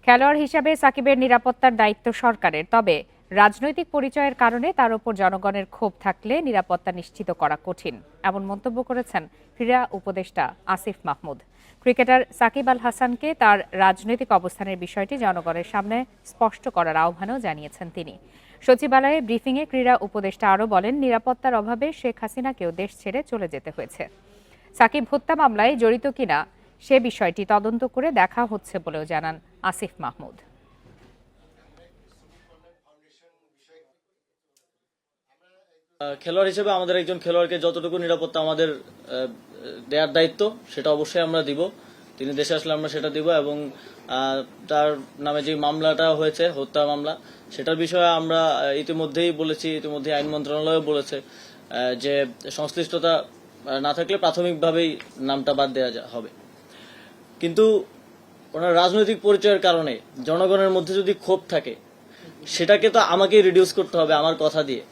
খেলোয়াড় হিসাবে সাকিবের নিরাপত্তার দায়িত্ব সরকারের, তবে রাজনৈতিক পরিচয়ের কারণে তার উপর জনগণের ক্ষোভ থাকলে নিরাপত্তা নিশ্চিত করা কঠিন, এমন মন্তব্য করেছেন ক্রীড়া উপদেষ্টা আসিফ মাহমুদ। ক্রিকেটার সাকিব আল হাসানকে তার রাজনৈতিক অবস্থানের বিষয়টি জনগণের সামনে স্পষ্ট করার আহ্বানও জানিয়েছেন তিনি। সচিবালয়ে ব্রিফিংয়ে ক্রীড়া উপদেষ্টা আরও বলেন, নিরাপত্তার অভাবে শেখ হাসিনাকেও দেশ ছেড়ে চলে যেতে হয়েছে। সাকিব হত্যা মামলায় জড়িত কিনা সে বিষয়টি তদন্ত করে দেখা হচ্ছে বলেও জানান আসিফ মাহমুদ। খেলোয়াড় হিসেবে আমাদের একজন খেলোয়াড়কে যতটুকু নিরাপত্তা আমাদের দেওয়ার দায়িত্ব সেটা অবশ্যই আমরা দিব। তিনি দেশে আসলে আমরা সেটা দিব, এবং তার নামে যে মামলাটা হয়েছে, হত্যা মামলা, সেটার বিষয়ে আমরা ইতিমধ্যেই বলেছি, ইতিমধ্যে আইন মন্ত্রণালয় বলেছে যে সংশ্লিষ্টতা না থাকলে প্রাথমিকভাবেই নামটা বাদ দেওয়া হবে। কিন্তু ওনার রাজনৈতিক পরিচয়ের কারণে জনগণের মধ্যে যদি ক্ষোভ থাকে, সেটাকে তো আমাকেই রিডিউস করতে হবে আমার কথা দিয়ে।